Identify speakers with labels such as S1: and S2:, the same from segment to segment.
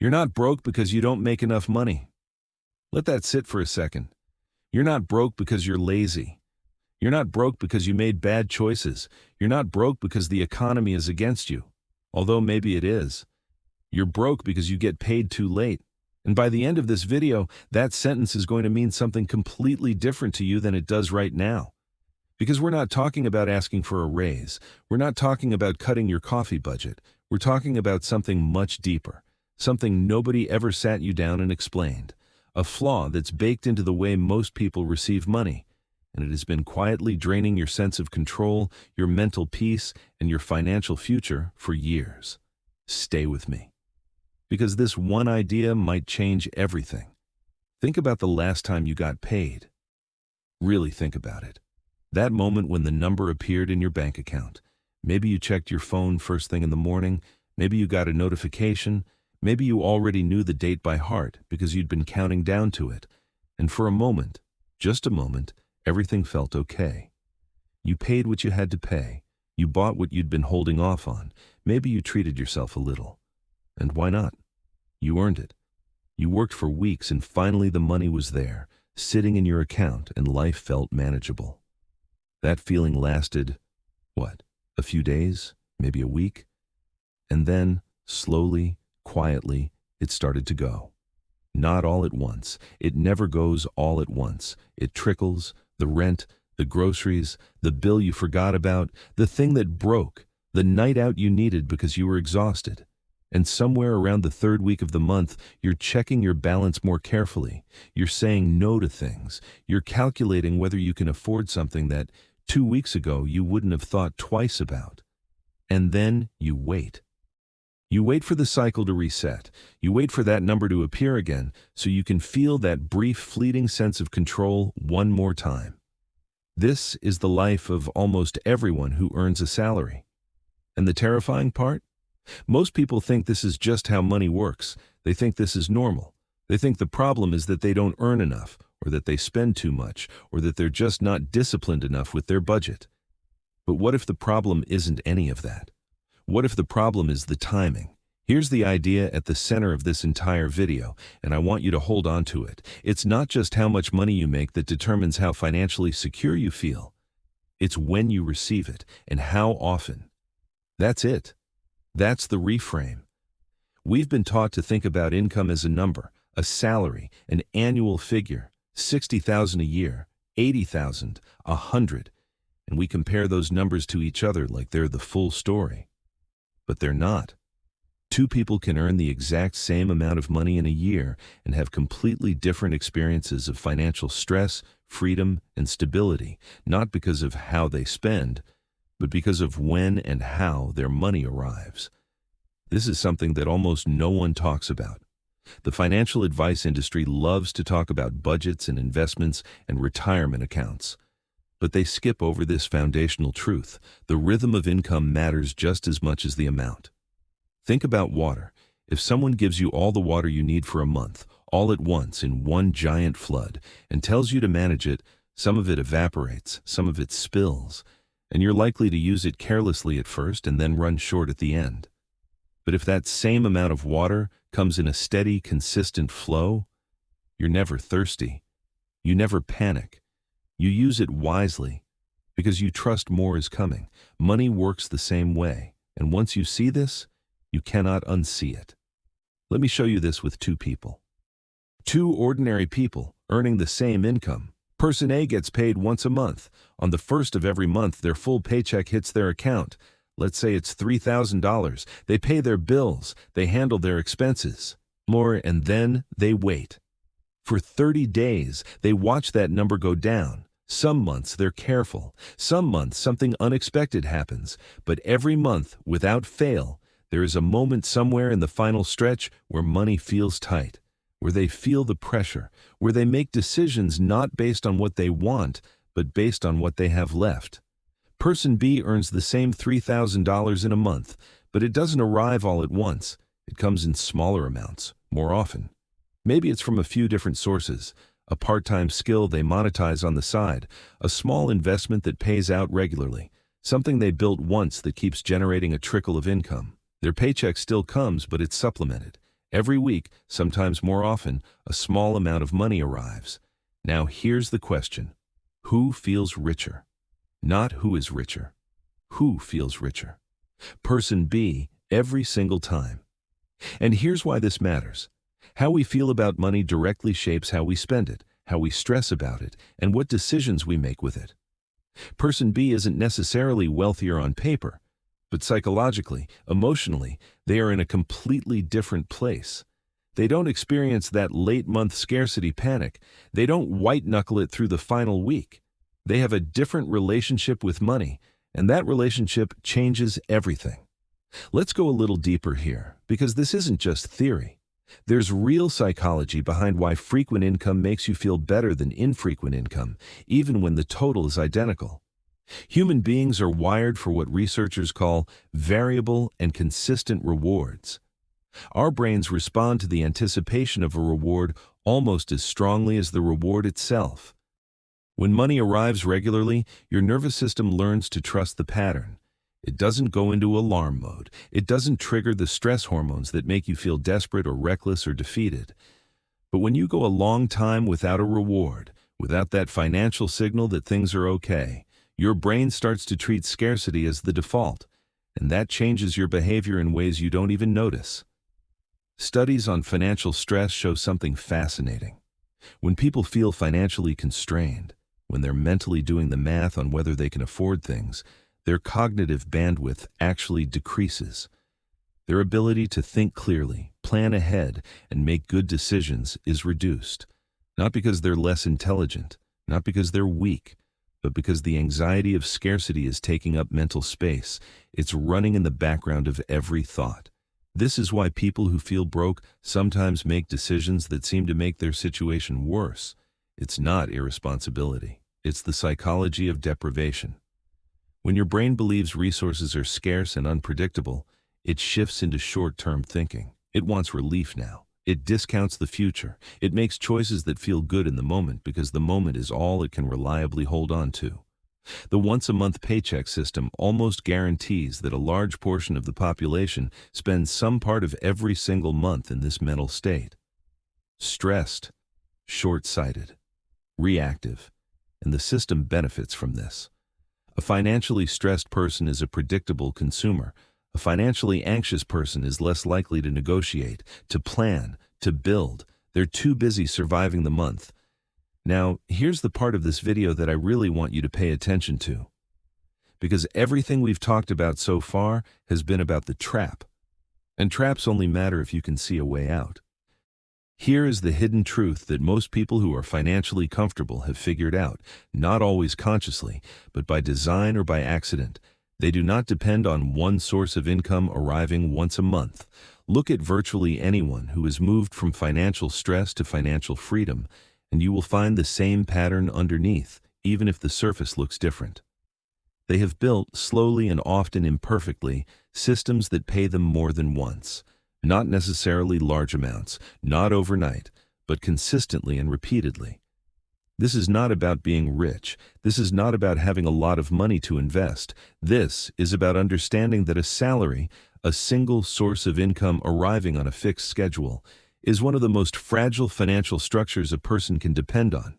S1: You're not broke because you don't make enough money. Let that sit for a second. You're not broke because you're lazy. You're not broke because you made bad choices. You're not broke because the economy is against you, although maybe it is. You're broke because you get paid too late. And by the end of this video, that sentence is going to mean something completely different to you than it does right now. Because we're not talking about asking for a raise. We're not talking about cutting your coffee budget. We're talking about something much deeper, something nobody ever sat you down and explained, a flaw that's baked into the way most people receive money, and it has been quietly draining your sense of control, your mental peace, and your financial future for years. Stay with me, because this one idea might change everything. Think about the last time you got paid. Really think about it. That moment when the number appeared in your bank account. Maybe you checked your phone first thing in the morning. Maybe you got a notification. Maybe you already knew the date by heart because you'd been counting down to it. And for a moment, just a moment, everything felt okay. You paid what you had to pay. You bought what you'd been holding off on. Maybe you treated yourself a little. And why not? You earned it. You worked for weeks and finally the money was there, sitting in your account, and life felt manageable. That feeling lasted, what, a few days, maybe a week? And then, slowly, quietly, it started to go. Not all at once. It never goes all at once. It trickles, the rent, the groceries, the bill you forgot about, the thing that broke, the night out you needed because you were exhausted. And somewhere around the third week of the month, you're checking your balance more carefully. You're saying no to things. You're calculating whether you can afford something that 2 weeks ago you wouldn't have thought twice about. And then you wait. You wait for the cycle to reset. You wait for that number to appear again so you can feel that brief, fleeting sense of control one more time. This is the life of almost everyone who earns a salary. And the terrifying part? Most people think this is just how money works. They think this is normal. They think the problem is that they don't earn enough, or that they spend too much, or that they're just not disciplined enough with their budget. But what if the problem isn't any of that? What if the problem is the timing? Here's the idea at the center of this entire video, and I want you to hold on to it. It's not just how much money you make that determines how financially secure you feel. It's when you receive it, and how often. That's it. That's the reframe. We've been taught to think about income as a number, a salary, an annual figure, 60,000 a year, 80,000, 100, and we compare those numbers to each other like they're the full story. But they're not. Two people can earn the exact same amount of money in a year and have completely different experiences of financial stress, freedom, and stability, not because of how they spend, but because of when and how their money arrives. This is something that almost no one talks about. The financial advice industry loves to talk about budgets and investments and retirement accounts. But they skip over this foundational truth. The rhythm of income matters just as much as the amount. Think about water. If someone gives you all the water you need for a month, all at once in one giant flood, and tells you to manage it, some of it evaporates, some of it spills, and you're likely to use it carelessly at first and then run short at the end. But if that same amount of water comes in a steady, consistent flow, you're never thirsty. You never panic. You use it wisely because you trust more is coming. Money works the same way, and once you see this, you cannot unsee it. Let me show you this with two people. Two ordinary people earning the same income. Person A gets paid once a month. On the first of every month, their full paycheck hits their account. Let's say it's $3,000. They pay their bills, they handle their expenses. More, and then they wait. For 30 days, they watch that number go down. Some months they're careful. Some months something unexpected happens. But every month, without fail, there is a moment somewhere in the final stretch where money feels tight, where they feel the pressure, where they make decisions not based on what they want, but based on what they have left. Person B earns the same $3,000 in a month, but it doesn't arrive all at once. It comes in smaller amounts, more often. Maybe it's from a few different sources: a part-time skill they monetize on the side, a small investment that pays out regularly, something they built once that keeps generating a trickle of income. Their paycheck still comes, but it's supplemented. Every week, sometimes more often, a small amount of money arrives. Now here's the question. Who feels richer? Not who is richer. Who feels richer? Person B, every single time. And here's why this matters. How we feel about money directly shapes how we spend it, how we stress about it, and what decisions we make with it. Person B isn't necessarily wealthier on paper, but psychologically, emotionally, they are in a completely different place. They don't experience that late-month scarcity panic. They don't white-knuckle it through the final week. They have a different relationship with money, and that relationship changes everything. Let's go a little deeper here, because this isn't just theory. There's real psychology behind why frequent income makes you feel better than infrequent income, even when the total is identical. Human beings are wired for what researchers call variable and consistent rewards. Our brains respond to the anticipation of a reward almost as strongly as the reward itself. When money arrives regularly, your nervous system learns to trust the pattern. It doesn't go into alarm mode. It doesn't trigger the stress hormones that make you feel desperate or reckless or defeated. But when you go a long time without a reward, without that financial signal that things are okay, your brain starts to treat scarcity as the default, and that changes your behavior in ways you don't even notice. Studies on financial stress show something fascinating. When people feel financially constrained, when they're mentally doing the math on whether they can afford things, their cognitive bandwidth actually decreases. Their ability to think clearly, plan ahead, and make good decisions is reduced. Not because they're less intelligent, not because they're weak, but because the anxiety of scarcity is taking up mental space. It's running in the background of every thought. This is why people who feel broke sometimes make decisions that seem to make their situation worse. It's not irresponsibility. It's the psychology of deprivation. When your brain believes resources are scarce and unpredictable, it shifts into short-term thinking. It wants relief now. It discounts the future. It makes choices that feel good in the moment because the moment is all it can reliably hold on to. The once-a-month paycheck system almost guarantees that a large portion of the population spends some part of every single month in this mental state. Stressed, short-sighted, reactive, and the system benefits from this. A financially stressed person is a predictable consumer. A financially anxious person is less likely to negotiate, to plan, to build. They're too busy surviving the month. Now, here's the part of this video that I really want you to pay attention to. Because everything we've talked about so far has been about the trap. And traps only matter if you can see a way out. Here is the hidden truth that most people who are financially comfortable have figured out, not always consciously, but by design or by accident. They do not depend on one source of income arriving once a month. Look at virtually anyone who has moved from financial stress to financial freedom, and you will find the same pattern underneath, even if the surface looks different. They have built, slowly and often imperfectly, systems that pay them more than once. Not necessarily large amounts, not overnight, but consistently and repeatedly. This is not about being rich. This is not about having a lot of money to invest. This is about understanding that a salary, a single source of income arriving on a fixed schedule, is one of the most fragile financial structures a person can depend on.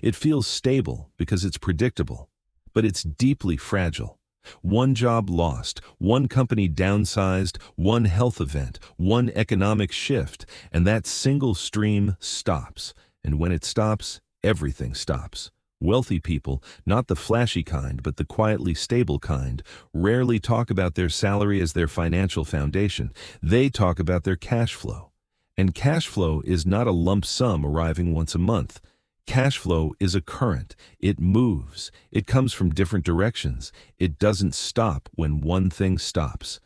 S1: It feels stable because it's predictable, but it's deeply fragile. One job lost, one company downsized, one health event, one economic shift, and that single stream stops. And when it stops, everything stops. Wealthy people, not the flashy kind, but the quietly stable kind, rarely talk about their salary as their financial foundation. They talk about their cash flow. And cash flow is not a lump sum arriving once a month. Cash flow is a current. It moves. It comes from different directions. It doesn't stop when one thing stops.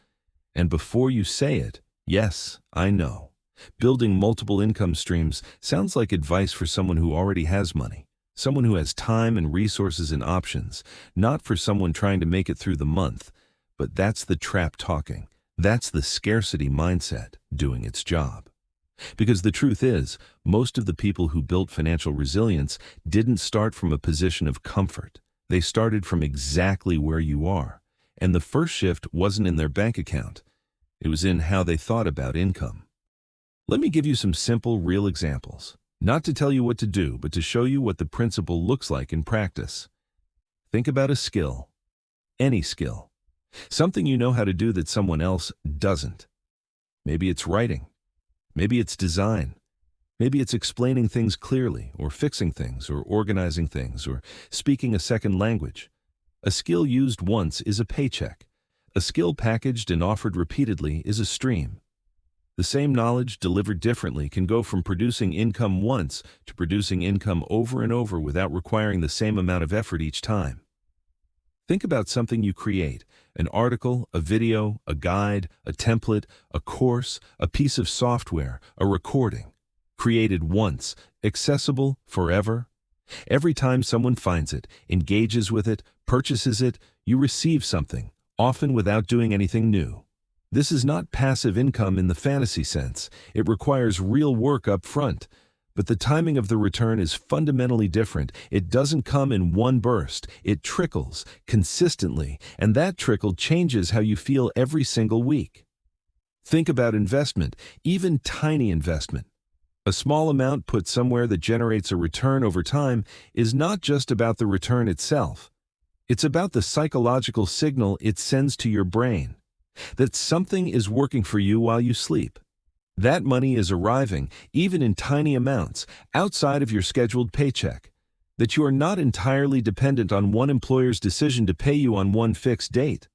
S1: And before you say it, yes, I know. Building multiple income streams sounds like advice for someone who already has money, someone who has time and resources and options, not for someone trying to make it through the month. But that's the trap talking. That's the scarcity mindset doing its job. Because the truth is, most of the people who built financial resilience didn't start from a position of comfort. They started from exactly where you are. And the first shift wasn't in their bank account. It was in how they thought about income. Let me give you some simple, real examples. Not to tell you what to do, but to show you what the principle looks like in practice. Think about a skill. Any skill. Something you know how to do that someone else doesn't. Maybe it's writing. Maybe it's design. Maybe it's explaining things clearly, or fixing things, or organizing things, or speaking a second language. A skill used once is a paycheck. A skill packaged and offered repeatedly is a stream. The same knowledge delivered differently can go from producing income once to producing income over and over without requiring the same amount of effort each time. Think about something you create: an article, a video, a guide, a template, a course, a piece of software, a recording. Created once, accessible forever. Every time someone finds it, engages with it, purchases it, you receive something, often without doing anything new. This is not passive income in the fantasy sense. It requires real work up front. But the timing of the return is fundamentally different. It doesn't come in one burst. It trickles consistently, and that trickle changes how you feel every single week. Think about investment, even tiny investment. A small amount put somewhere that generates a return over time is not just about the return itself. It's about the psychological signal it sends to your brain that something is working for you while you sleep. That money is arriving, even in tiny amounts, outside of your scheduled paycheck. That you are not entirely dependent on one employer's decision to pay you on one fixed date.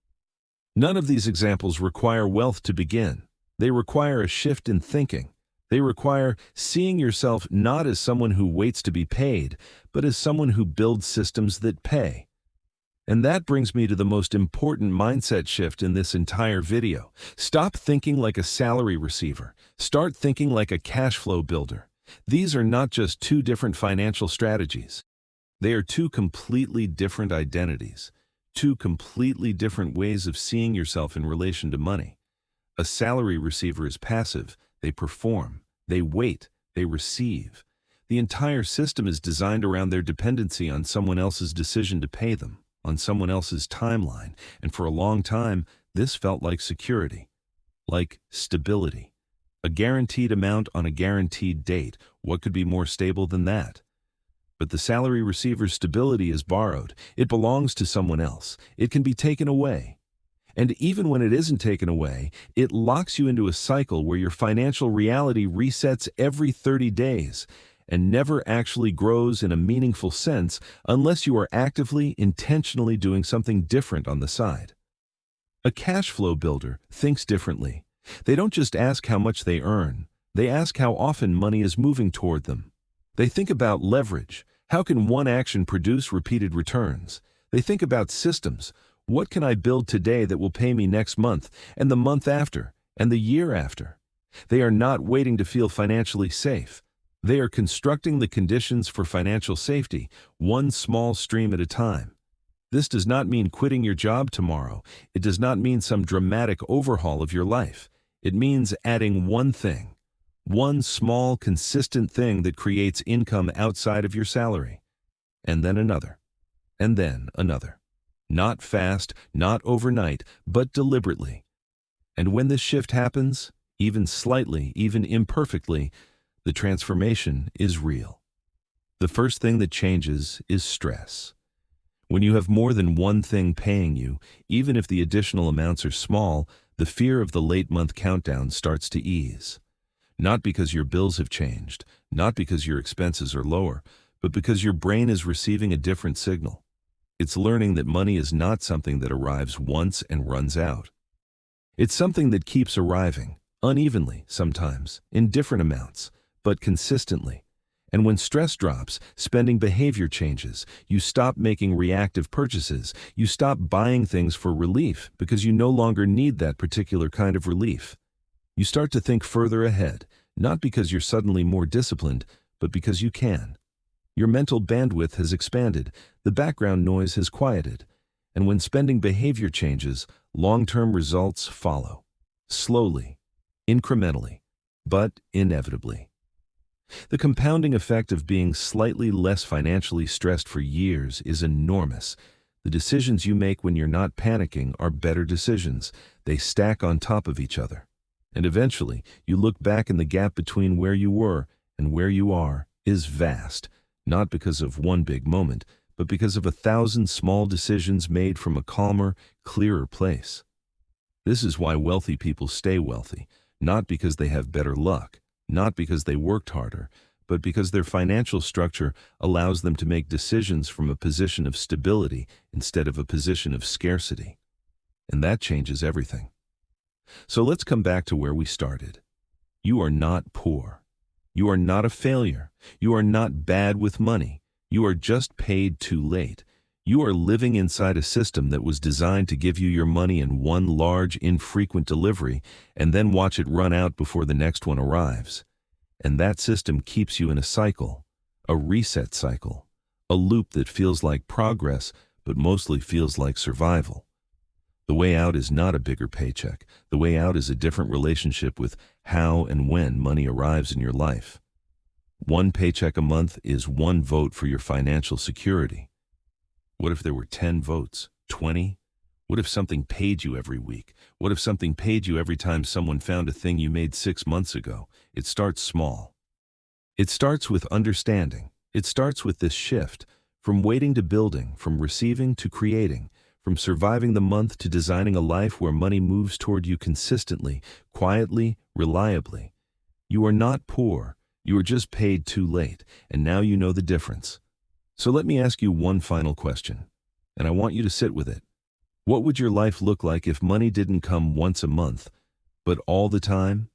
S1: None of these examples require wealth to begin. They require a shift in thinking. They require seeing yourself not as someone who waits to be paid, but as someone who builds systems that pay. And that brings me to the most important mindset shift in this entire video. Stop thinking like a salary receiver. Start thinking like a cash flow builder. These are not just two different financial strategies. They are two completely different identities, two completely different ways of seeing yourself in relation to money. A salary receiver is passive. They perform, they wait, they receive. The entire system is designed around their dependency on someone else's decision to pay them, on someone else's timeline, and for a long time, this felt like security, like stability. A guaranteed amount on a guaranteed date. What could be more stable than that? But the salary receiver's stability is borrowed. It belongs to someone else. It can be taken away. And even when it isn't taken away, it locks you into a cycle where your financial reality resets every 30 days and never actually grows in a meaningful sense unless you are actively, intentionally doing something different on the side. A cash flow builder thinks differently. They don't just ask how much they earn. They ask how often money is moving toward them. They think about leverage. How can one action produce repeated returns? They think about systems. What can I build today that will pay me next month, and the month after, and the year after? They are not waiting to feel financially safe. They are constructing the conditions for financial safety, one small stream at a time. This does not mean quitting your job tomorrow. It does not mean some dramatic overhaul of your life. It means adding one thing, one small, consistent thing that creates income outside of your salary. And then another. And then another. Not fast, not overnight, but deliberately. And when this shift happens, even slightly, even imperfectly, the transformation is real. The first thing that changes is stress. When you have more than one thing paying you, even if the additional amounts are small, the fear of the late-month countdown starts to ease. Not because your bills have changed, not because your expenses are lower, but because your brain is receiving a different signal. It's learning that money is not something that arrives once and runs out. It's something that keeps arriving, unevenly sometimes, in different amounts, but consistently. And when stress drops, spending behavior changes. You stop making reactive purchases. You stop buying things for relief because you no longer need that particular kind of relief. You start to think further ahead, not because you're suddenly more disciplined, but because you can. Your mental bandwidth has expanded, the background noise has quieted, and when spending behavior changes, long-term results follow. Slowly, incrementally, but inevitably. The compounding effect of being slightly less financially stressed for years is enormous. The decisions you make when you're not panicking are better decisions. They stack on top of each other. And eventually, you look back and the gap between where you were and where you are is vast, not because of one big moment, but because of 1,000 small decisions made from a calmer, clearer place. This is why wealthy people stay wealthy, not because they have better luck, not because they worked harder, but because their financial structure allows them to make decisions from a position of stability instead of a position of scarcity. And that changes everything. So let's come back to where we started. You are not poor. You are not a failure. You are not bad with money. You are just paid too late. You are living inside a system that was designed to give you your money in one large, infrequent delivery and then watch it run out before the next one arrives. And that system keeps you in a cycle, a reset cycle, a loop that feels like progress but mostly feels like survival. The way out is not a bigger paycheck. The way out is a different relationship with how and when money arrives in your life. One paycheck a month is one vote for your financial security. What if there were 10 votes? 20? What if something paid you every week? What if something paid you every time someone found a thing you made 6 months ago? It starts small. It starts with understanding. It starts with this shift, from waiting to building, from receiving to creating, from surviving the month to designing a life where money moves toward you consistently, quietly, reliably. You are not poor. You are just paid too late, and now you know the difference. So let me ask you one final question, and I want you to sit with it. What would your life look like if money didn't come once a month, but all the time?